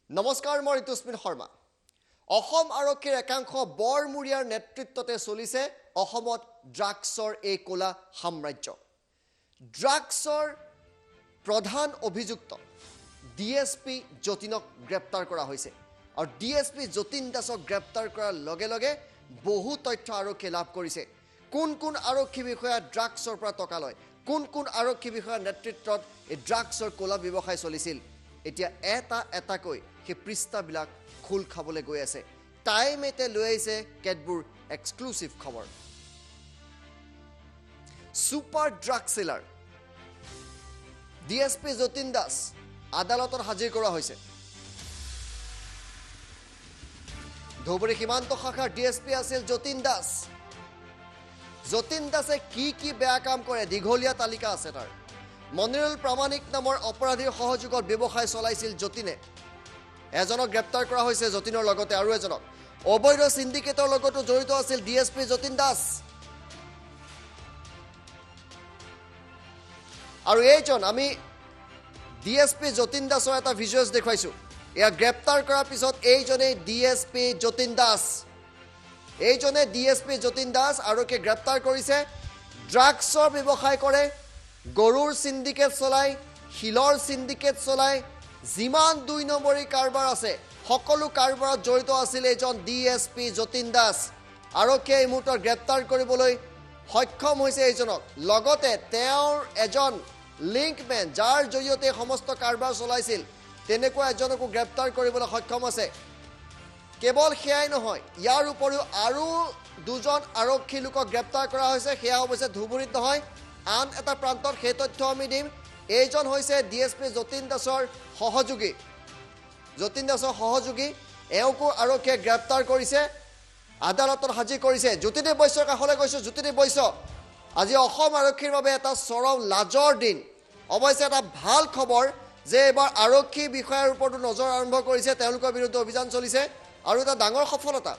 নমস্কাৰ মই ঋতুস্মিন শৰ্মা অসম আৰক্ষীৰ একাংশ বৰমুৰিয়াৰ নেতৃত্বতে চলিছে অসমত ড্ৰাগছৰ এই কোলা সাম্ৰাজ্য ড্ৰাগছৰ প্ৰধান অভিযুক্ত ডিএসপি যতীনক গ্ৰেপ্তাৰ কৰা হৈছে আৰু ডিএসপি যতীন দাসক গ্ৰেপ্তাৰ কৰাৰ লগে লগে বহু তথ্য আৰক্ষী লাভ কৰিছে কোন কোন আৰক্ষী বিষয়া ড্ৰাগছৰ পৰা টকা লয় কোন আৰক্ষী বিষয়াৰ নেতৃত্বত এই ড্ৰাগছৰ কোলা ব্যৱসায় চলিছিল এতিয়া এটাকৈ সেই পৃষ্ঠাবিলাক খোল খাবলৈ গৈ আছে টাইম এতে লৈ আহিছে কেতবোৰ এক্সক্লুসিভ খবৰ super drug seller DSP Jatin Das আদালতৰ হাজিৰ কৰা হৈছে ধুবুৰী সীমান্ত শাখাৰ ডিএসপি আছিল যতীন দাসে কি বেয়া কাম কৰে দীঘলীয়া তালিকা আছে তাৰ মনিৰুল প্ৰামাণিক নামৰ অপৰাধীৰ সহযোগত ব্যৱসায় চলাইছিল যতীনে এজনক গ্ৰেপ্তাৰ কৰা হৈছে যতীনৰ লগতে আৰু এজনক অবৈধ সিন্ডিকেটৰ লগতো জড়িত আছিল ডিএসপি যতীন দাস আৰু এইজন আমি ডিএসপি যতীন দাসৰ এটা ভিজুৱেলছ দেখুৱাইছো এয়া গ্ৰেপ্তাৰ কৰাৰ পিছত এইজনে ডিএসপি যতীন দাস এইজনে ডিএসপি যতীন দাস আৰক্ষীয়ে গ্ৰেপ্তাৰ কৰিছে ড্ৰাগছৰ ব্যৱসায় কৰে গৰুৰ সিন্ডিকেট চলাই শিলৰ সিন্ডিকেট চলাই যিমান 2 নম্বৰী কাৰবাৰ আছে সকলো কাৰবাৰত জড়িত আছিল এজন ডিএসপি যতীন দাস আৰক্ষীয়ে এই মুহূৰ্তত গ্ৰেপ্তাৰ কৰিবলৈ সক্ষম হৈছে এইজনক লগতে তেওঁৰ এজন লিংকমেন যাৰ জৰিয়তে সমস্ত কাৰবাৰ চলাইছিল তেনেকুৱা এজনকো গ্ৰেপ্তাৰ কৰিবলৈ সক্ষম আছে কেৱল সেয়াই নহয় ইয়াৰ উপৰিও আৰু দুজন আৰক্ষী লোকক গ্ৰেপ্তাৰ কৰা হৈছে সেয়া অৱশ্যে ধুবুৰীত নহয় আন এটা প্ৰান্তত সেই তথ্য আমি দিম এইজন হৈছে ডিএসপি যতীন দাসৰ সহযোগী এওঁকো আৰক্ষীয়ে গ্ৰেপ্তাৰ কৰিছে আদালতত হাজিৰ কৰিছে জ্যোতিদেৱ বৈশ্যৰ কাষলৈ গৈছো জ্যোতিদেৱ বৈশ্য আজি অসম আৰক্ষীৰ বাবে এটা চৰম লাজৰ দিন অৱশ্যে এটা ভাল খবৰ যে এবাৰ আৰক্ষী বিষয়াৰ ওপৰতো নজৰ আৰম্ভ কৰিছে তেওঁলোকৰ বিৰুদ্ধে অভিযান চলিছে আৰু এটা ডাঙৰ সফলতা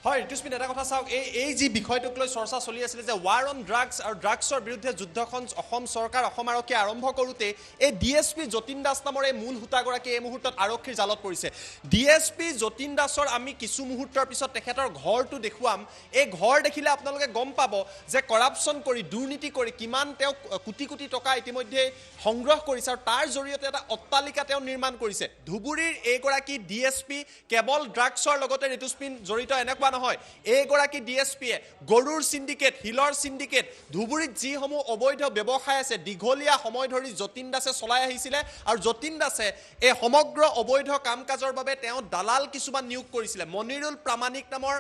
হয় ঋতুস্মিন এটা কথা চাওক এই যি বিষয়টোক লৈ চৰ্চা চলি আছিল যে ৱাৰ অন ড্ৰাগছ আৰু ড্ৰাগছৰ বিৰুদ্ধে যুদ্ধখন অসম চৰকাৰ অসম আৰক্ষী আৰম্ভ কৰোঁতে এই ডিএসপি যতীন দাস নামৰ এই মূল হোতাগৰাকী এই মুহূৰ্তত আৰক্ষীৰ জালত পৰিছে ডিএসপি যতীন দাসৰ আমি কিছু মুহূৰ্তৰ পিছত তেখেতৰ ঘৰটো দেখুৱাম এই ঘৰ দেখিলে আপোনালোকে গম পাব যে কৰাপশ্যন কৰি দুৰ্নীতি কৰি কিমান তেওঁ কোটি টকা ইতিমধ্যে সংগ্ৰহ কৰিছে আৰু তাৰ জৰিয়তে এটা অট্টালিকা তেওঁ নিৰ্মাণ কৰিছে ধুবুৰীৰ এইগৰাকী ডিএসপি কেৱল ড্ৰাগছৰ লগতে ঋতুস্মিন জড়িত এনেকুৱা নহয় এইগৰাকী ডিএসপিয়ে গৰুৰ সিন্ডিকেট হিলৰ সিন্ডিকেট ধুবুৰীত যিসমূহ অবৈধ ব্যৱসায় আছে দীঘলীয়া সময় ধৰি যতীন দাসে চলাই আহিছিলে আৰু যতীন দাসে এই সমগ্ৰ অবৈধ কাম কাজৰ বাবে তেওঁ দালাল কিছুমান নিয়োগ কৰিছিলে মনিৰুল প্ৰামাণিক নামৰ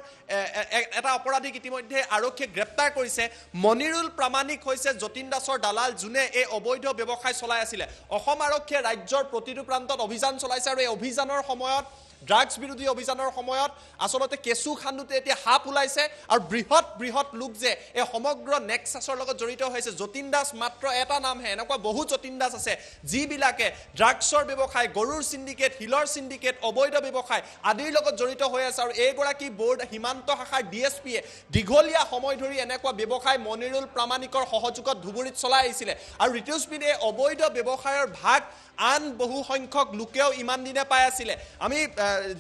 এটা অপৰাধীক ইতিমধ্যে আৰক্ষীয়ে গ্ৰেপ্তাৰ কৰিছে মনিৰুল প্ৰামাণিক হৈছে যতীন দাসৰ দালাল যোনে এই অবৈধ ব্যৱসায় চলাই আছিলে অসম আৰক্ষীয়ে ৰাজ্যৰ প্ৰতিটো প্ৰান্তত অভিযান চলাইছে আৰু এই অভিযানৰ সময়ত ড্ৰাগছ বিৰোধী অভিযানৰ সময়ত আসলতে কেঁচু খান্দুতে এতিয়া হাপ ওলাইছে আৰু বৃহৎ লোক যে এই সমগ্ৰ নেক্সাছৰ লগত জড়িত হৈছে যতীন দাস মাত্ৰ এটা নামহে এনেকুৱা বহু যতীন দাস আছে যিবিলাকে ড্ৰাগছৰ ব্যৱসায় গৰুৰ সিন্ডিকেট হিলৰ সিন্ডিকেট অবৈধ ব্যৱসায় আদিৰ লগত জড়িত হৈ আছে আৰু এইগৰাকী বৰ্ড সীমান্ত শাখাৰ ডিএসপিয়ে দীঘলীয়া সময় ধৰি এনেকুৱা ব্যৱসায় মনিৰুল প্ৰামাণিকৰ সহযোগত ধুবুৰীত চলাই আহিছিলে আৰু ঋতুস্মিন এই অবৈধ ব্যৱসায়ৰ ভাগ আন বহু সংখ্যক লোকেও ইমান দিনে পাই আছিলে আমি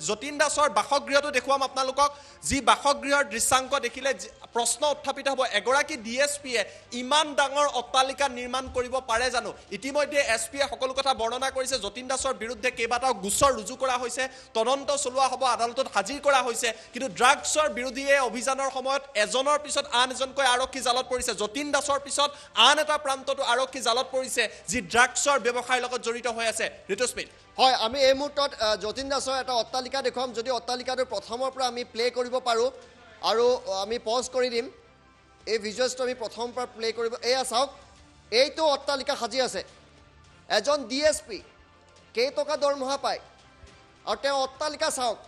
যতীন দাসৰ বাসগৃহটো দেখুৱাম আপোনালোকক যি বাসগৃহৰ দৃশ্যাংক দেখিলে প্ৰশ্ন উত্থাপিত হ'ব এগৰাকী ডিএসপিয়ে ইমান ডাঙৰ অট্টালিকা নিৰ্মাণ কৰিব পাৰে জানো ইতিমধ্যে এছপিয়ে সকলো কথা বৰ্ণনা কৰিছে যতীন দাসৰ বিৰুদ্ধে কেইবাটাও গোচৰ ৰুজু কৰা হৈছে তদন্ত চলোৱা হ'ব আদালতত হাজিৰ কৰা হৈছে কিন্তু ড্ৰাগছৰ বিৰোধী অভিযানৰ সময়ত এজনৰ পিছত আন এজনকৈ আৰক্ষী জালত পৰিছে যতীন দাসৰ পিছত আন এটা প্ৰান্ততো আৰক্ষী জালত পৰিছে যি ড্ৰাগছৰ ব্যৱসায়ৰ লগত জড়িত হৈ আছে ঋতুস্মিন হয় আমি এই মুহূৰ্তত যতীন দাসৰ এটা অট্টালিকা দেখুৱাম যদি অট্টালিকাটো প্ৰথমৰ পৰা আমি প্লে কৰিব পাৰোঁ আৰু আমি পজ কৰি দিম এই ভিজুৱেলছটো আমি প্ৰথমৰ পৰা প্লে কৰিব এয়া চাওক এইটো অট্টালিকা সাজি আছে এজন ডিএসপি কেইটকা দৰমহা পায় আৰু তেওঁ অট্টালিকা চাওক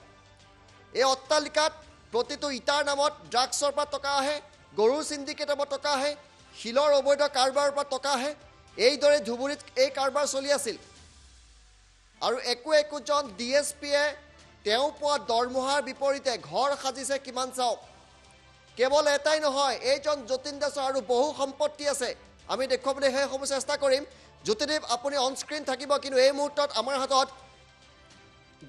এই অট্টালিকাত প্ৰতিটো ইটাৰ নামত ড্ৰাগছৰ পৰা টকা আহে গৰুৰ সিন্ডিকেটৰ পৰা টকা আহে শিলৰ অবৈধ কাৰবাৰৰ পৰা টকা আহে এইদৰে ধুবুৰীত এই কাৰবাৰ চলি আছিল আৰু একোজন ডিএসপিয়ে তেওঁ পোৱা দৰমহাৰ বিপৰীতে ঘৰ সাজিছে কিমান চাওক কেৱল এটাই নহয় এইজন যতীন দাসৰ আৰু বহু সম্পত্তি আছে আমি দেখুৱাবলৈ সেই সমস্যা চেষ্টা কৰিম জ্যোতিদেৱ আপুনি অন স্ক্ৰীন থাকিব কিন্তু এই মুহূৰ্তত আমাৰ হাতত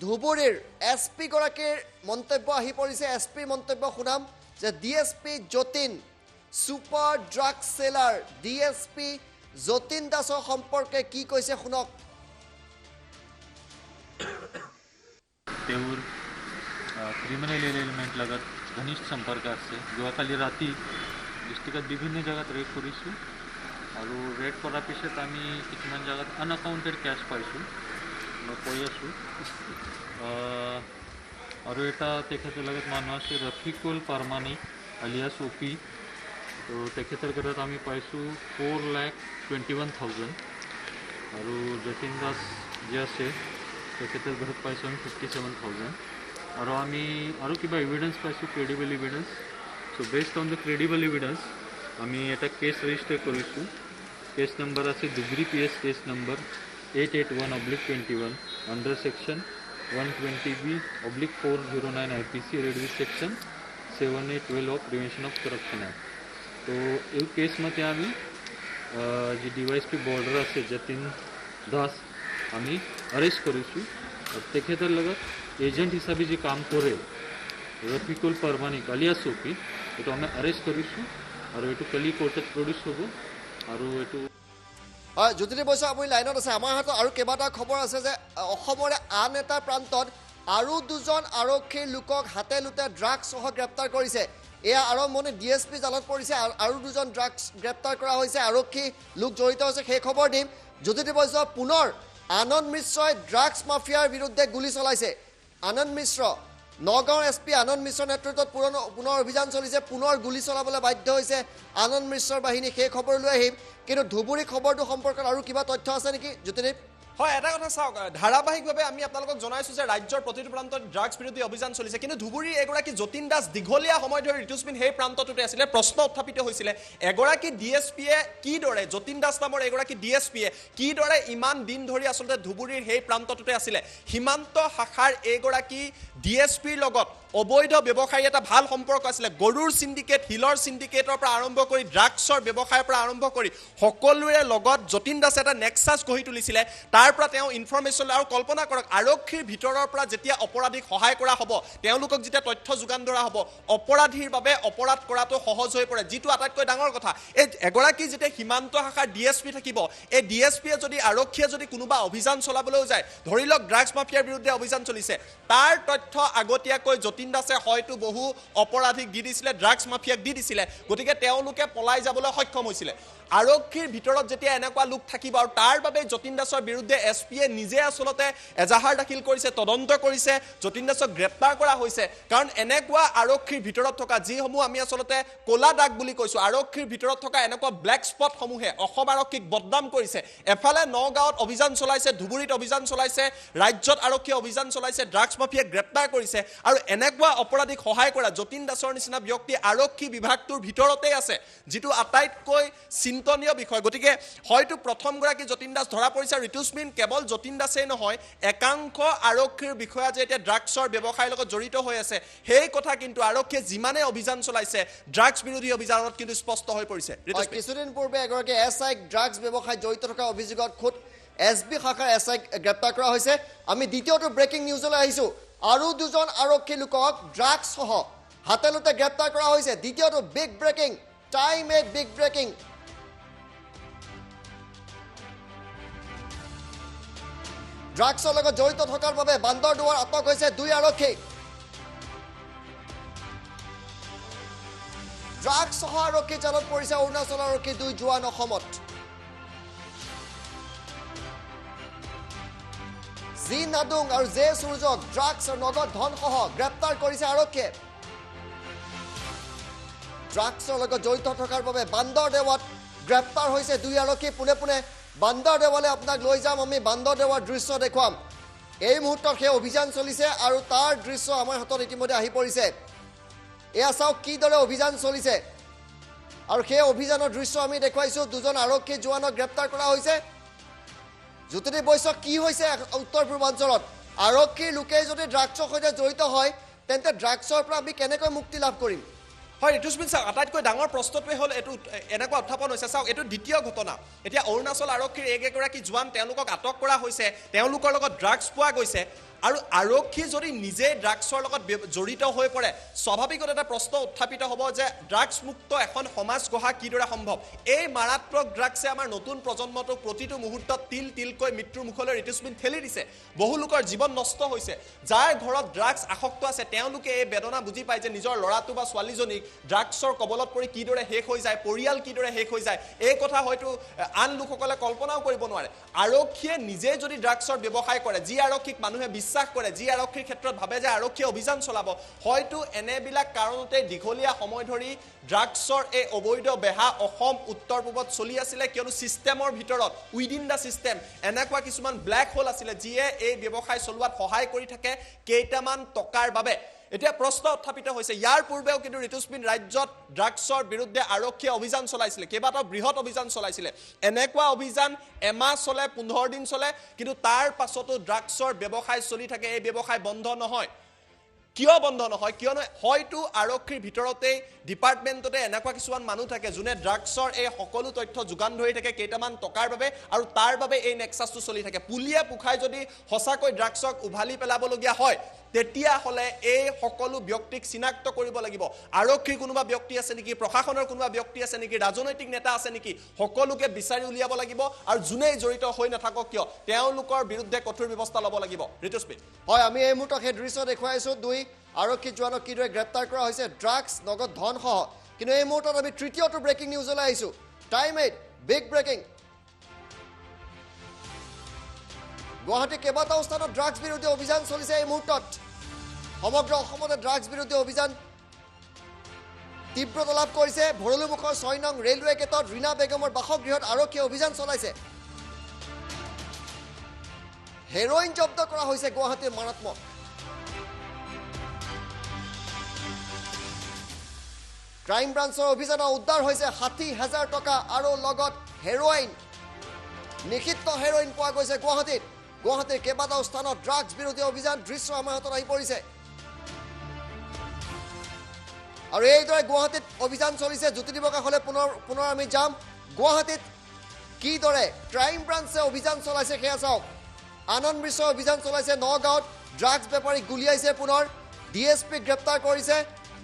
ধুবুৰীৰ SP গৰাকীৰ মন্তব্য আহি পৰিছে SPৰ মন্তব্য শুনাম যে DSP Jatin super drug seller DSP Jatin দাসৰ সম্পৰ্কে কি কৈছে শুনক তেওঁৰ ক্ৰিমিনেল এলিমেণ্ট লগত ঘনিষ্ঠ সম্পৰ্ক আছে যোৱাকালি ৰাতি ডিষ্ট্ৰিক্টত বিভিন্ন জায়গাত ৰেড কৰিছোঁ আৰু ৰেড কৰাৰ পিছত আমি কিছুমান জায়গাত আনএকাউণ্টেড কেছ পাইছোঁ মই কৈ আছোঁ আৰু এটা তেখেতৰ লগত মানুহ আছে ৰফিকুল পাৰমানিক আলিয়াছ OP তো তেখেতৰ ঘৰত আমি পাইছোঁ 4,21,000 আৰু যতীন দাস যি আছে তেখেতৰ ঘৰত পাইছোঁ আমি 57,000 আৰু আমি আৰু কিবা এভিডেন্স পাইছোঁ credible evidence so' based on the credible evidence আমি এটা কেছ ৰেজিষ্টাৰ কৰিছোঁ কেছ নম্বৰ আছে Dhubri PS case number 881/21 under section 120B/409 IPC read with section 7A12 of prevention of corruption act তো এই কেছ মতে আমি যি DYSP বৰ্ডাৰ আছে যতীন দাস আমি অ্যাৰেস্ট কৰিছোঁ আৰু তেখেতৰ লগত এজেণ্ট হিচাপে যে কাম কৰে ৰফিকুল পাৰমানিক আলিয়াছ OP এইটো আমি অ্যাৰেস্ট কৰিছোঁ আৰু এইটো কালি কোৰ্টত প্ৰডিউচ হ'ব আৰু এইটো জ্যোতিৰ্ময় বৈশ্য আপুনি লাইনত আছে আমাৰ হাতত আৰু কেইবাটা খবৰ আছে যে অসমৰে আন এটা প্ৰান্তত আৰু দুজন আৰক্ষীৰ লোকক হাতে লুটে ড্ৰাগছ সহ গ্ৰেপ্তাৰ কৰিছে এয়া আৰম্ভণি DSP জালত পৰিছে আৰু দুজন ড্ৰাগছ গ্ৰেপ্তাৰ কৰা হৈছে আৰক্ষী লোক জড়িত হৈছে সেই খবৰ দিম জ্যোতিৰ্ময় বৈশ্য পুনৰ আনন্দ মিশ্ৰই ড্ৰাগছ মাফিয়াৰ বিৰুদ্ধে গুলি চলাইছে আনন্দ মিশ্ৰ নগাঁৱৰ SP আনন্দ মিশ্ৰৰ নেতৃত্বত পুনৰ অভিযান চলিছে পুনৰ গুলি চলাবলৈ বাধ্য হৈছে আনন্দ মিশ্ৰৰ বাহিনী সেই খবৰ লৈ আহিম কিন্তু ধুবুৰী খবৰটো সম্পৰ্কত আৰু কিবা তথ্য আছে নেকি জ্যোতিৰ্ময় হয় এটা কথা চাওক ধাৰাবাহিকভাৱে আমি আপোনালোকক জনাইছো যে ৰাজ্যৰ প্ৰতিটো প্ৰান্তত ড্ৰাগছ বিৰোধী অভিযান চলিছে কিন্তু ধুবুৰীৰ এগৰাকী যতীন দাস দীঘলীয়া সময় ধৰি ঋতুস্মিন সেই প্ৰান্তটোতে আছিলে প্ৰশ্ন উত্থাপিত হৈছিলে এগৰাকী DSPয়ে কিদৰে যতীন দাস নামৰ এগৰাকী DSPয়ে কিদৰে ইমান দিন ধৰি আচলতে ধুবুৰীৰ সেই প্ৰান্তটোতে আছিলে সীমান্ত শাখাৰ এগৰাকী DSPৰ লগত অবৈধ ব্যৱসায়ী এটা ভাল সম্পৰ্ক আছিলে গৰুৰ সিন্ডিকেট হিলৰ সিন্ডিকেটৰ পৰা আৰম্ভ কৰি ড্ৰাগছৰ ব্যৱসায়ৰ পৰা আৰম্ভ কৰি সকলোৰে লগত যতীন দাস এটা নেক্সাছ গঢ়ি তুলিছিলে তাৰ পৰা তেওঁ ইনফৰমেশ্যন আৰু কল্পনা কৰক আৰক্ষীৰ ভিতৰৰ পৰা যেতিয়া অপৰাধীক সহায় কৰা হ'ব তেওঁলোকক যেতিয়া তথ্য যোগান ধৰা হ'ব অপৰাধীৰ বাবে অপৰাধ কৰাটো সহজ হৈ পৰে যিটো আটাইতকৈ ডাঙৰ কথা এই এগৰাকী যেতিয়া সীমান্ত শাখাৰ DSP থাকিব এই DSPয়ে যদি আৰক্ষীয়ে যদি কোনোবা অভিযান চলাবলৈ যায় ধৰি লওক ড্ৰাগছ মাফিয়াৰ বিৰুদ্ধে অভিযান চলিছে তাৰ তথ্য আগতীয়াকৈ যতীন দাসে হয়তো বহু অপৰাধীক দি দিছিলে ড্ৰাগছ মাফিয়াক দি দিছিলে গতিকে তেওঁলোকে পলাই যাবলৈ সক্ষম হৈছিলে আৰক্ষীৰ ভিতৰত যেতিয়া এনেকুৱা লোক থাকিব আৰু তাৰ বাবে যতীন দাসৰ বিৰুদ্ধে SPয়ে নিজে আসলতে এজাহাৰ দাখিল কৰিছে তদন্ত কৰিছে যতীন দাসক গ্ৰেপ্তাৰ কৰা হৈছে কাৰণ এনেকুৱা আৰক্ষীৰ ভিতৰত থকা যিসমূহ আমি আসলতে কোলা দাগ বুলি কৈছো আৰক্ষীৰ ভিতৰত থকা এনেকুৱা ব্ল্যাক স্পট সমূহে অসম আৰক্ষীক বদনাম কৰিছে এফালে নগাঁৱত অভিযান চলাইছে ধুবুৰীত অভিযান চলাইছে ৰাজ্যত আৰক্ষীয়ে অভিযান চলাইছে ড্ৰাগছ মাফিয়াক গ্ৰেপ্তাৰ কৰিছে আৰু এনেকুৱা অপৰাধীক সহায় কৰা যতীন দাসৰ নিচিনা ব্যক্তি আৰক্ষী বিভাগটোৰ ভিতৰতে আছে যিটো আটাইতকৈ চিন্তনীয় বিষয় গতিকে হয়তো প্ৰথমগৰাকী যতীন দাস ধৰা পৰিছে ঋতুস্মিন কেৱল যতীন দাসেই নহয় একাংশ আৰক্ষীৰ বিষয়া যে এতিয়া ড্ৰাগছৰ ব্যৱসায়ৰ লগত জড়িত হৈ আছে সেই কথা কিন্তু আৰক্ষীয়ে যিমানে অভিযান চলাইছে ড্ৰাগছ বিৰোধী অভিযানত কিন্তু স্পষ্ট হৈ পৰিছে কিছুদিন পূৰ্বে এগৰাকী SI ড্ৰাগছ ব্যৱসায় জড়িত থকা অভিযোগত খুদ SB শাখাৰ SI গ্ৰেপ্তাৰ কৰা হৈছে আমি দ্বিতীয়টো ব্ৰেকিং নিউজলৈ আহিছো আৰু দুজন আৰক্ষী লোকক ড্ৰাগছ সহ হাতে লুটে গ্ৰেপ্তাৰ কৰা হৈছে দ্বিতীয়টো big breaking time a big breaking ড্ৰাগছৰ লগত জড়িত থকাৰ বাবে বান্দৰদুৱাৰ আটক হৈছে দুই আৰক্ষী ড্ৰাগছ সহ আৰক্ষী জালত পৰিছে অৰুণাচল আৰক্ষী দুই জোৱান অসমত জি নাডুং আৰু জে সূৰ্যক ড্ৰাগছ আৰু নগদ ধন সহ গ্ৰেপ্তাৰ কৰিছে আৰক্ষীয়ে ড্ৰাগছৰ লগত জড়িত থকাৰ বাবে বান্দৰদেৱাত গ্ৰেপ্তাৰ হৈছে দুই আৰক্ষী পোনে পোনে বান্দৰদেৱালে আপোনাক লৈ যাম আমি বান্দৰদেৱাৰ দৃশ্য দেখুৱাম এই মুহূৰ্তত সেই অভিযান চলিছে আৰু তাৰ দৃশ্য আমাৰ হাতত ইতিমধ্যে আহি পৰিছে এয়া চাওক কিদৰে অভিযান চলিছে আৰু সেই অভিযানৰ দৃশ্য আমি দেখুৱাইছো দুজন আৰক্ষী জোৱানক গ্ৰেপ্তাৰ কৰা হৈছে জ্যোতিৰ্ময় বৈশ্য কি হৈছে উত্তৰ পূৰ্বাঞ্চলত আৰক্ষীৰ লোকে যদি ড্ৰাগছৰ সৈতে জড়িত হয় তেন্তে ড্ৰাগছৰ পৰা আমি কেনেকৈ মুক্তি লাভ কৰিম হয় ঋতুস্মিন চাওক আটাইতকৈ ডাঙৰ প্ৰশ্নটোৱে হ'ল এইটো এনেকুৱা উত্থাপন হৈছে চাওক এইটো দ্বিতীয় ঘটনা এতিয়া অৰুণাচল আৰক্ষীৰ এগৰাকী জোৱান তেওঁলোকক আটক কৰা হৈছে তেওঁলোকৰ লগত ড্ৰাগছ পোৱা গৈছে আৰু আৰক্ষী যদি নিজে ড্ৰাগছৰ লগত জড়িত হৈ পৰে স্বাভাৱিকতে এটা প্ৰশ্ন উত্থাপিত হ'ব যে ড্ৰাগছ মুক্ত এখন সমাজ গঢ়া কিদৰে সম্ভৱ এই মাৰাত্মক ড্ৰাগছে আমাৰ নতুন প্ৰজন্মটোক প্ৰতিটো মুহূৰ্তত তিল তিলকৈ মৃত্যুৰ মুখলৈ ঋতুস্মিন ঠেলি দিছে বহু লোকৰ জীৱন নষ্ট হৈছে যাৰ ঘৰত ড্ৰাগছ আসক্ত আছে তেওঁলোকে এই বেদনা বুজি পায় যে নিজৰ ল'ৰাটো বা ছোৱালীজনীক ড্ৰাগছৰ কবলত পৰি কিদৰে শেষ হৈ যায় পৰিয়াল কিদৰে শেষ হৈ যায় এই কথা হয়তো আন লোকসকলে কল্পনাও কৰিব নোৱাৰে আৰক্ষীয়ে নিজে যদি ড্ৰাগছৰ ব্যৱসায় কৰে যি আৰক্ষীক মানুহে বিশ্বাস কৰে যি আৰক্ষীৰ ক্ষেত্ৰত ভাবে যে আৰক্ষীয়ে অভিযান চলাব হয়তো এনেবিলাক কাৰণতে দীঘলীয়া সময় ধৰি ড্ৰাগছৰ এই অবৈধ বেহা অসম উত্তৰ পূবত চলি আছিলে কিয়নো সিস্টেমৰ ভিতৰত উইদিন দা সিস্টেম এনেকুৱা কিছুমান ব্ল্যাক হোল আছিলে যিয়ে এই ব্যৱসায় চলোৱাত সহায় কৰি থাকে কেইটামান টকাৰ বাবে এতিয়া প্ৰশ্ন উত্থাপিত হৈছে ইয়াৰ পূৰ্বেও কিন্তু ঋতুস্মিন ৰাজ্যত ড্ৰাগছৰ বিৰুদ্ধে আৰক্ষীয়ে অভিযান চলাইছিলে কেইবাটাও বৃহৎ অভিযান চলাইছিলে এনেকুৱা অভিযান এমাহ চলে 15 দিন চলে কিন্তু তাৰ পাছতো ড্ৰাগছৰ ব্যৱসায় চলি থাকে এই ব্যৱসায় বন্ধ নহয় কিয় বন্ধ নহয় কিয়নো হয়তো আৰক্ষীৰ ভিতৰতে ডিপাৰ্টমেণ্টতে এনেকুৱা কিছুমান মানুহ থাকে যোনে ড্ৰাগছৰ এই সকলো তথ্য যোগান ধৰি থাকে কেইটামান টকাৰ বাবে আৰু তাৰ বাবে এই নেক্সাছটো চলি থাকে পুলিয়ে পুখাই যদি সঁচাকৈ ড্ৰাগছক উভালি পেলাবলগীয়া হয় তেতিয়া হলে এই সকলো ব্যক্তিক চিনাক্ত কৰিব লাগিব আৰক্ষীৰ কোনোবা ব্যক্তি আছে নেকি প্ৰশাসনৰ কোনোবা ব্যক্তি আছে নেকি ৰাজনৈতিক নেতা আছে নেকি সকলোকে বিচাৰি উলিয়াব লাগিব আৰু যোনে জড়িত হৈ নাথাকক কিয় তেওঁলোকৰ বিৰুদ্ধে কঠোৰ ব্যৱস্থা ল'ব লাগিব ঋতুস্মিন হয় আমি এই মুহূৰ্তত সেই দৃশ্য দেখুৱাইছো দুই আৰক্ষী জোৱানক কিদৰে গ্ৰেপ্তাৰ কৰা হৈছে ড্ৰাগছ নগদ ধন সহ কিন্তু এই মুহূৰ্তত আমি তৃতীয়টো ব্ৰেকিং নিউজলৈ আহিছো টাইম 8 বিগ ব্ৰেকিং গুৱাহাটী কেইবাটাও স্থানত ড্ৰাগছ বিৰোধী অভিযান চলিছে এই মুহূৰ্তত সমগ্ৰ অসমতে ড্ৰাগছ বিৰোধী অভিযান তীব্ৰতা লাভ কৰিছে ভৰলুমুখৰ 6 নং ৰেলৱে গেটত ৰীনা বেগমৰ বাসগৃহত আৰক্ষীয়ে অভিযান চলাইছে হেৰোইন জব্দ কৰা হৈছে গুৱাহাটীৰ মাৰাত্মক ক্ৰাইম ব্ৰাঞ্চৰ অভিযানত উদ্ধাৰ হৈছে 60,000 টকা আৰু লগত হেৰোইন নিষিদ্ধ হেৰোইন পোৱা গৈছে গুৱাহাটীৰ কেইবাটাও স্থানত ড্ৰাগছ বিৰোধী অভিযান দৃশ্য আমাৰ হাতত আহি পৰিছে আৰু এইদৰে গুৱাহাটীত অভিযান চলিছে জ্যোতিদিবকা হলে পুনৰ আমি যাম গুৱাহাটীত কিদৰে ক্ৰাইম ব্ৰাঞ্চে অভিযান চলাইছে সেয়া চাওক আনন্দ মিশ্ৰ অভিযান চলাইছে নগাঁৱত ড্ৰাগছ বেপাৰীক গুলিয়াইছে পুনৰ ডিএছপি গ্ৰেপ্তাৰ কৰিছে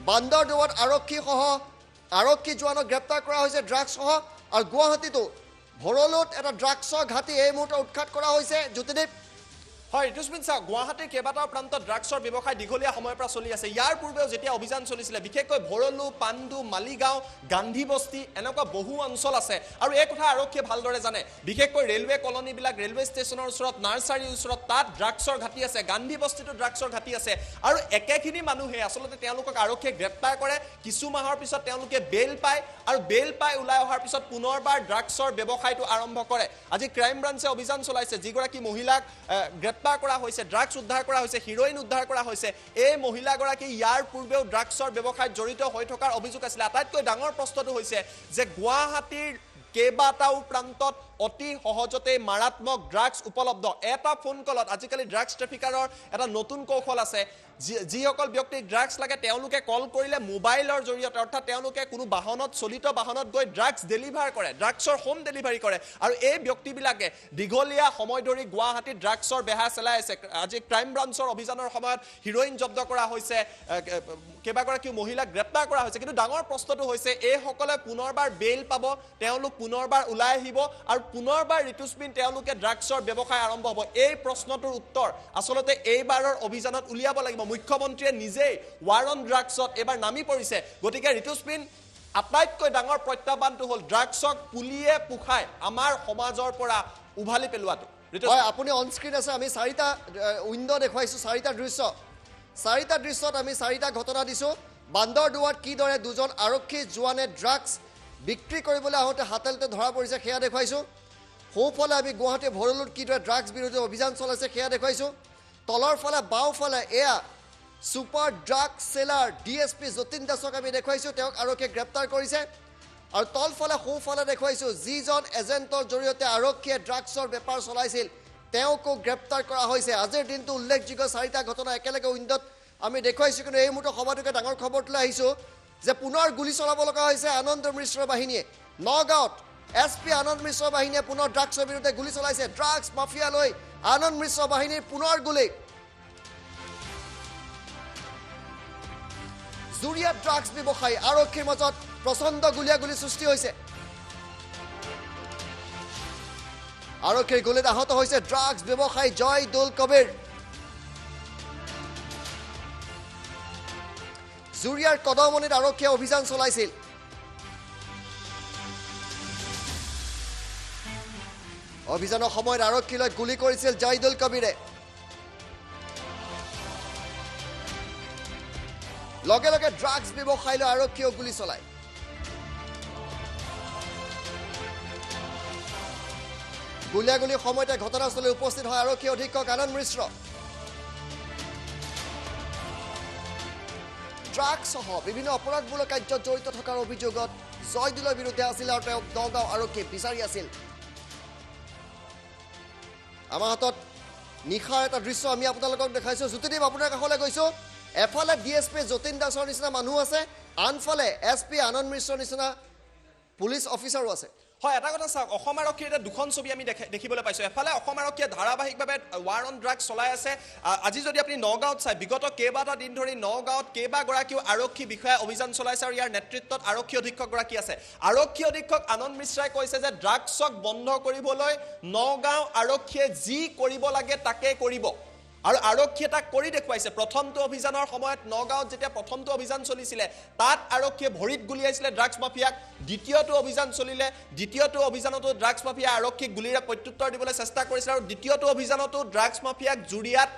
বান্দৰদুৱাত আৰক্ষী জোৱানক গ্ৰেপ্তাৰ কৰা হৈছে ড্ৰাগছ সহ আৰু গুৱাহাটীতো ভৰলুত এটা ড্ৰাগছৰ ঘাটি এই মুহূৰ্তত উৎখাত কৰা হৈছে জ্যোতিদীপ হয় ঋতুস্মিন চাওক গুৱাহাটীৰ কেইবাটাও প্ৰান্তত ড্ৰাগছৰ ব্যৱসায় দীঘলীয়া সময়ৰ পৰা চলি আছে ইয়াৰ পূৰ্বেও যেতিয়া অভিযান চলিছিলে বিশেষকৈ ভৰলু পাণ্ডু মালিগাঁও গান্ধী বস্তি এনেকুৱা বহু অঞ্চল আছে আৰু এই কথা আৰক্ষীয়ে ভালদৰে জানে বিশেষকৈ ৰেলৱে কলনীবিলাক ৰেলৱে ষ্টেচনৰ ওচৰত নাৰ্চাৰীৰ ওচৰত তাত ড্ৰাগছৰ ঘাটি আছে গান্ধী বস্তিটো ড্ৰাগছৰ ঘাটি আছে আৰু একেখিনি মানুহে আচলতে তেওঁলোকক আৰক্ষীয়ে গ্ৰেপ্তাৰ কৰে কিছু মাহৰ পিছত তেওঁলোকে বেল পায় আৰু বেল পাই ওলাই অহাৰ পিছত পুনৰবাৰ ড্ৰাগছৰ ব্যৱসায়টো আৰম্ভ কৰে আজি ক্ৰাইম ব্ৰাঞ্চে অভিযান চলাইছে যিগৰাকী মহিলাক গ্ৰেপ্তাৰ কৰা হৈছে ড্ৰাগছ উদ্ধাৰ কৰা হৈছে হিৰোইন উদ্ধাৰ কৰা হৈছে এই মহিলাগৰাকী ইয়াৰ পূৰ্বেও ড্ৰাগছৰ ব্যৱসায়ত জড়িত হৈ থকাৰ অভিযোগ আছিল আটাইতকৈ ডাঙৰ প্ৰশ্নটো হৈছে যে গুৱাহাটীৰ কেইবাটাও প্ৰান্তত অতি সহজতে মাৰাত্মক ড্ৰাগছ উপলব্ধ এটা ফোন কলত আজিকালি ড্ৰাগছ ট্ৰেফিকাৰৰ এটা নতুন কৌশল আছে যিসকল ব্যক্তিক ড্ৰাগছ লাগে তেওঁলোকে কল কৰিলে মোবাইলৰ জৰিয়তে অৰ্থাৎ তেওঁলোকে কোনো বাহনত চলিত বাহনত গৈ ড্ৰাগছ ডেলিভাৰ কৰে ড্ৰাগছৰ হোম ডেলিভাৰী কৰে আৰু এই ব্যক্তিবিলাকে দীঘলীয়া সময় ধৰি গুৱাহাটীত ড্ৰাগছৰ বেহা চলাই আছে আজি ক্ৰাইম ব্ৰাঞ্চৰ অভিযানৰ সময়ত হিৰোইন জব্দ কৰা হৈছে কেইবাগৰাকী মহিলাক গ্ৰেপ্তাৰ কৰা হৈছে কিন্তু ডাঙৰ প্ৰশ্নটো হৈছে এইসকলে পুনৰবাৰ বেল পাব তেওঁলোক পুনৰবাৰ ওলাই আহিব আৰু পুনৰবাৰ ঋতুস্মিন তেওঁলোকে ড্ৰাগছৰ ব্যৱসায় আৰম্ভ হ'ব এই প্ৰশ্নটোৰ উত্তৰ আচলতে এইবাৰৰ অভিযানত উলিয়াব লাগিব মুখ্যমন্ত্ৰীয়ে নিজেই ৱাৰ অন ড্ৰাগছত এবাৰ নামি পৰিছে গতিকে ঋতুস্মিন আটাইতকৈ ডাঙৰ প্ৰত্যাহ্বানটো হ'ল ড্ৰাগছক পুলিয়ে পুখাই আমাৰ সমাজৰ পৰা উভালি পেলোৱাটো হয় আপুনি অন স্ক্ৰীন আছে আমি চাৰিটা উইন্ডো দেখুৱাইছো চাৰিটা দৃশ্যত আমি চাৰিটা ঘটনা দিছো বান্দৰদুৱাত কিদৰে দুজন আৰক্ষী জোৱানে ড্ৰাগছ বিক্ৰী কৰিবলৈ আহোঁতে হাতেলতে ধৰা পৰিছে সেয়া দেখুৱাইছো সোঁফালে আমি গুৱাহাটী ভৰলুত কিদৰে ড্ৰাগছ বিৰোধী অভিযান চলাইছে সেয়া দেখুৱাইছো তলৰ ফালে বাওঁফালে এয়া সুপাৰ ড্ৰাগ সেলাৰ ডিএছপি যতীন দাসক আমি দেখুৱাইছো তেওঁক আৰক্ষীয়ে গ্ৰেপ্তাৰ কৰিছে আৰু তলফালে সোঁফালে দেখুৱাইছো যিজন এজেণ্টৰ জৰিয়তে আৰক্ষীয়ে ড্ৰাগছৰ বেপাৰ চলাইছিল তেওঁকো গ্ৰেপ্তাৰ কৰা হৈছে আজিৰ দিনটো উল্লেখযোগ্য চাৰিটা ঘটনা একেলগে উইণ্ডত আমি দেখুৱাইছো কিন্তু এই মুহূৰ্তত সবাতোকে ডাঙৰ খবৰটোলৈ আহিছো যে পুনৰ গুলি চলাব লগা হৈছে আনন্দ মিশ্ৰ বাহিনীয়ে নগাঁৱত এছপি আনন্দ মিশ্ৰ বাহিনীয়ে পুনৰ ড্ৰাগছৰ বিৰুদ্ধে গুলি চলাইছে ড্ৰাগছ মাফিয়ালৈ আনন্দ মিশ্ৰ বাহিনীৰ পুনৰ গুলি জুৰিয়াত ড্ৰাগছ ব্যৱসায়ী আৰক্ষীৰ মাজত প্ৰচণ্ড গুলিয়াগুলি সৃষ্টি হৈছে আৰক্ষীৰ গুলীত আহত হৈছে ড্ৰাগছ ব্যৱসায়ী জয়দুল কবিৰ জুৰিয়াৰ কদমনিত আৰক্ষীয়ে অভিযান চলাইছিল অভিযানৰ সময়ত আৰক্ষীলৈ গুলি কৰিছিল জয়দুল কবিৰে লগে লগে ড্ৰাগছ ব্যৱসায়ীলৈ আৰক্ষীয়ে গুলি চলায় গুলিয়াগুলিৰ সময়তে ঘটনাস্থলীত উপস্থিত হয় আৰক্ষী অধীক্ষক আনন্দ মিশ্ৰ ড্ৰাগছ সহ বিভিন্ন অপৰাধমূলক কাৰ্যত জড়িত থকাৰ অভিযোগত জয়দুলৰ বিৰুদ্ধে আছিল আৰু তেওঁক নগাঁও আৰক্ষীয়ে বিচাৰি আছিল আমাৰ হাতত নিশাৰ এটা দৃশ্য আমি আপোনালোকক দেখাইছোঁ জ্যোতিদীপ আপোনাৰ কাষলৈ গৈছোঁ এফালে ডিএছপি যতীন দাসৰ নিচিনা মানুহ আছে আনফালে এছপি আনন্দ মিশ্ৰৰ নিচিনা পুলিচ অফিচাৰো আছে হয় এটা কথা চাওক অসম আৰক্ষীৰ এটা দুখন ছবি আমি দেখিবলৈ পাইছোঁ এফালে অসম আৰক্ষীয়ে ধাৰাবাহিকভাৱে ৱাৰ অন ড্ৰাগছ চলাই আছে আজি যদি আপুনি নগাঁৱত চাই বিগত কেইবাটা দিন ধৰি নগাঁৱত কেইবাগৰাকীও আৰক্ষী বিষয়া অভিযান চলাইছে আৰু ইয়াৰ নেতৃত্বত আৰক্ষী অধীক্ষকগৰাকী আছে আৰক্ষী অধীক্ষক আনন্দ মিশ্ৰাই কৈছে যে ড্ৰাগছক বন্ধ কৰিবলৈ নগাঁও আৰক্ষীয়ে যি কৰিব লাগে তাকে কৰিব আৰু আৰক্ষীয়ে তাক কৰি দেখুৱাইছে প্ৰথমটো অভিযানৰ সময়ত নগাঁৱত যেতিয়া প্ৰথমটো অভিযান চলিছিলে তাত আৰক্ষীয়ে ভৰিত গুলিয়াইছিলে ড্ৰাগছ মাফিয়াক দ্বিতীয়টো অভিযান চলিলে দ্বিতীয়টো অভিযানতো ড্ৰাগছ মাফিয়া আৰক্ষীক গুলিৰে প্ৰত্যুত্তৰ দিবলৈ চেষ্টা কৰিছিল আৰু দ্বিতীয়টো অভিযানতো ড্ৰাগছ মাফিয়াক জুৰিয়াত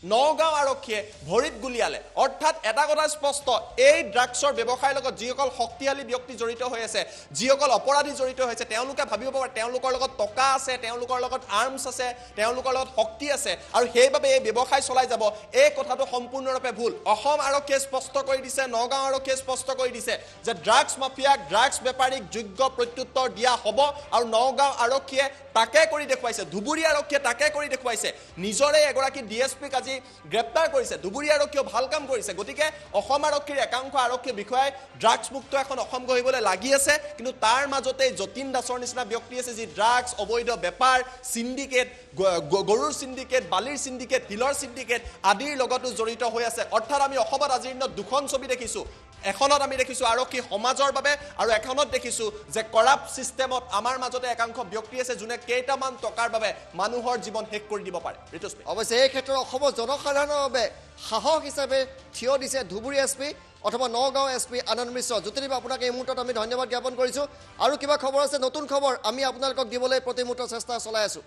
নগাঁও আৰক্ষীয়ে ভৰিত গুলিয়ালে অৰ্থাৎ এটা কথা স্পষ্ট এই ড্ৰাগছৰ ব্যৱসায়ৰ লগত যিসকল শক্তিশালী ব্যক্তি জড়িত হৈ আছে যিসকল অপৰাধী জড়িত হৈছে তেওঁলোকে ভাবিব পাৰে তেওঁলোকৰ লগত টকা আছে তেওঁলোকৰ লগত আৰ্মছ আছে তেওঁলোকৰ লগত শক্তি আছে আৰু সেইবাবে এই ব্যৱসায় চলাই যাব এই কথাটো সম্পূৰ্ণৰূপে ভুল অসম আৰক্ষীয়ে স্পষ্ট কৰি দিছে নগাঁও আৰক্ষীয়ে স্পষ্ট কৰি দিছে যে ড্ৰাগছ মাফিয়াক ড্ৰাগছ বেপাৰীক যোগ্য প্ৰত্যুত্তৰ দিয়া হ'ব আৰু নগাঁও আৰক্ষীয়ে তাকে কৰি দেখুৱাইছে ধুবুৰী আৰক্ষীয়ে তাকে কৰি দেখুৱাইছে নিজৰে এগৰাকী ডিএছপিক আজি গ্ৰেপ্তাৰ কৰিছে ধুবুৰী আৰক্ষীয়ে ভাল কাম কৰিছে গতিকে অসম আৰক্ষীৰ একাংশ আৰক্ষী বিষয়াই ড্ৰাগছ মুক্ত এখন অসম গঢ়িবলৈ লাগি আছে কিন্তু তাৰ মাজতে যতীন দাসৰ নিচিনা ব্যক্তি আছে যি ড্ৰাগছ অবৈধ বেপাৰ সিন্ডিকেট গৰুৰ সিন্ডিকেট বালিৰ সিন্ডিকেট তিলৰ সিন্ডিকেট আদিৰ লগতো জড়িত হৈ আছে অৰ্থাৎ আমি অসমত আজিৰ দিনত দুখন ছবি দেখিছোঁ এখনত আমি দেখিছোঁ আৰক্ষী সমাজৰ বাবে আৰু এখনত দেখিছোঁ যে কৰাপ্ট সিস্টেমত আমাৰ মাজতে একাংশ ব্যক্তি আছে যোনে কেইটামান টকাৰ বাবে মানুহৰ জীৱন শেষ কৰি দিব পাৰে ঋতুস্মিতা অৱশ্যে এই ক্ষেত্ৰত অসমৰ জনসাধাৰণৰ বাবে সাহস হিচাপে থিয় দিছে ধুবুৰী এছপি অথবা নগাঁও এছপি আনন্দ মিশ্ৰ জ্যোতিদীপ আপোনাক এই মুহূৰ্তত আমি ধন্যবাদ জ্ঞাপন কৰিছোঁ আৰু কিবা খবৰ আছে নতুন খবৰ আমি আপোনালোকক দিবলৈ প্ৰতি মুহূৰ্তত চেষ্টা চলাই আছোঁ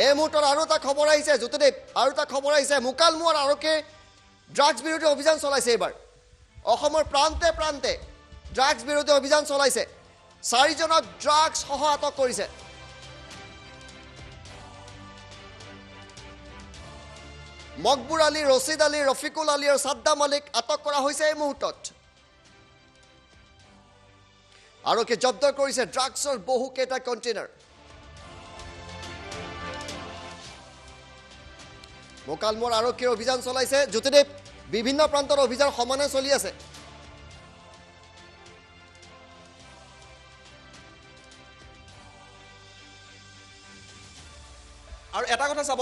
এই মুহূৰ্তত আৰু এটা খবৰ আহিছে জ্যোতিদীপ আৰু এটা খবৰ আহিছে মুকালমুৱাৰ আৰক্ষীয়ে ড্ৰাগছ বিৰোধী অভিযান চলাইছে এইবাৰ অসমৰ প্ৰান্তে প্ৰান্তে ড্ৰাগছ বিৰোধী অভিযান চলাইছে 4 জনক ড্ৰাগছ সহ আটক কৰিছে মকবুৰ আলী ৰছিদ আলী ৰফিকুল আলী আৰু সাদ্দাম আলীক আটক কৰা হৈছে এই মুহূৰ্তত আৰক্ষীয়ে জব্দ কৰিছে ড্ৰাগছৰ বহুকেইটা কণ্টেইনাৰ মোকালমোৰ আৰক্ষীৰ অভিযান চলাইছে জ্যোতিদীপ বিভিন্ন প্ৰান্তৰ অভিযান সমানে চলি আছে আৰু এটা কথা চাব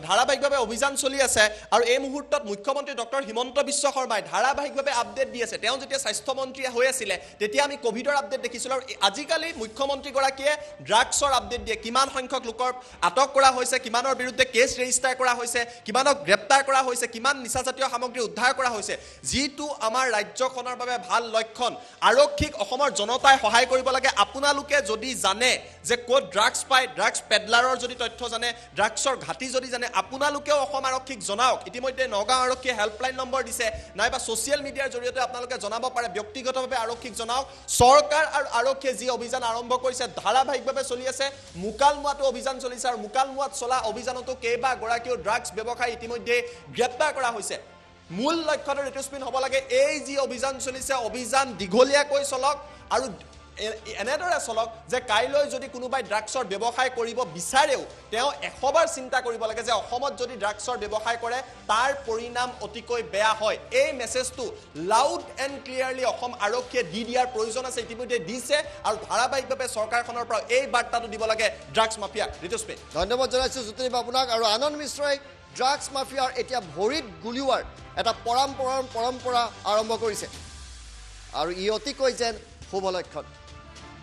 ধাৰাবাহিকভাৱে অভিযান চলি আছে আৰু এই মুহূৰ্তত মুখ্যমন্ত্ৰী ডক্টৰ হিমন্ত বিশ্ব শৰ্মাই ধাৰাবাহিকভাৱে আপডেট দি আছে তেওঁ যেতিয়া স্বাস্থ্যমন্ত্ৰী হৈ আছিলে তেতিয়া আমি কোভিডৰ আপডেট দেখিছিলোঁ আৰু আজিকালি মুখ্যমন্ত্ৰীগৰাকীয়ে ড্ৰাগছৰ আপডেট দিয়ে কিমান সংখ্যক লোকৰ আটক কৰা হৈছে কিমানৰ বিৰুদ্ধে কেছ ৰেজিষ্টাৰ কৰা হৈছে কিমানক গ্ৰেপ্তাৰ কৰা হৈছে কিমান নিচাজাতীয় সামগ্ৰী উদ্ধাৰ কৰা হৈছে যিটো আমাৰ ৰাজ্যখনৰ বাবে ভাল লক্ষণ আৰক্ষীক অসমৰ জনতাই সহায় কৰিব লাগে আপোনালোকে যদি জানে যে ক'ত ড্ৰাগছ পায় ড্ৰাগছ পেডলাৰৰ যদি তথ্য জানে ড্ৰাগছৰ ঘাটি যদি জানে আপোনালোকেও অসম আৰক্ষীক জনাওক ইতিমধ্যে নগাঁও আৰক্ষীয়ে হেল্পলাইন নম্বৰ দিছে নাইবা ছ'চিয়েল মিডিয়াৰ জৰিয়তে আপোনালোকে জনাব পাৰে ব্যক্তিগতভাৱে আৰক্ষীক জনাওক চৰকাৰ আৰু আৰক্ষীয়ে যি অভিযান আৰম্ভ কৰিছে ধাৰাবাহিকভাৱে চলি আছে মুকালমুৱাতো অভিযান চলিছে আৰু মুকালমুৱাত চলা অভিযানতো কেইবাগৰাকীও ড্ৰাগছ ব্যৱসায়ী ইতিমধ্যে গ্ৰেপ্তাৰ কৰা হৈছে মূল লক্ষ্যটো ঋতুস্পিন হ'ব লাগে এই যি অভিযান চলিছে অভিযান দীঘলীয়াকৈ চলক আৰু এনেদৰে চলক যে কাইলৈ যদি কোনোবাই ড্ৰাগছৰ ব্যৱসায় কৰিব বিচাৰেও তেওঁ 100 বাৰ চিন্তা কৰিব লাগে যে অসমত যদি ড্ৰাগছৰ ব্যৱসায় কৰে তাৰ পৰিণাম অতিকৈ বেয়া হয় এই মেছেজটো লাউড এণ্ড ক্লিয়াৰলি অসম আৰক্ষীয়ে দি দিয়াৰ প্ৰয়োজন আছে ইতিমধ্যে দিছে আৰু ধাৰাবাহিকভাৱে চৰকাৰখনৰ পৰা এই বাৰ্তাটো দিব লাগে ড্ৰাগছ মাফিয়াক ঋতুস্মিন ধন্যবাদ জনাইছোঁ জ্যোতিদীপ আপোনাক আৰু আনন্দ মিশ্ৰই ড্ৰাগছ মাফিয়াৰ এতিয়া ভৰিত গুলিওৱাৰ এটা পৰম্পৰা আৰম্ভ কৰিছে আৰু ই অতিকৈ যেন শুভ লক্ষণ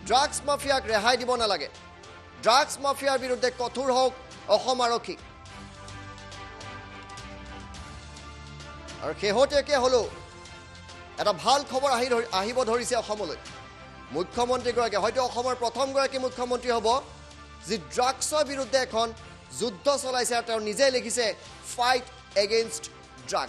ড্ৰাগছ মাফিয়াক ৰেহাই দিব নালাগে ড্ৰাগছ মাফিয়াৰ বিৰুদ্ধে কঠোৰ হওক অসম আৰক্ষী আৰু শেহতীয়াকৈ হ'লেও এটা ভাল খবৰ আহিব ধৰিছে অসমলৈ মুখ্যমন্ত্ৰীগৰাকী হয়তো অসমৰ প্ৰথমগৰাকী মুখ্যমন্ত্ৰী হ'ব যি ড্ৰাগছৰ বিৰুদ্ধে এখন যুদ্ধ চলাইছে আৰু তেওঁ নিজে লিখিছে ফাইট এগেইনষ্ট ড্ৰাগ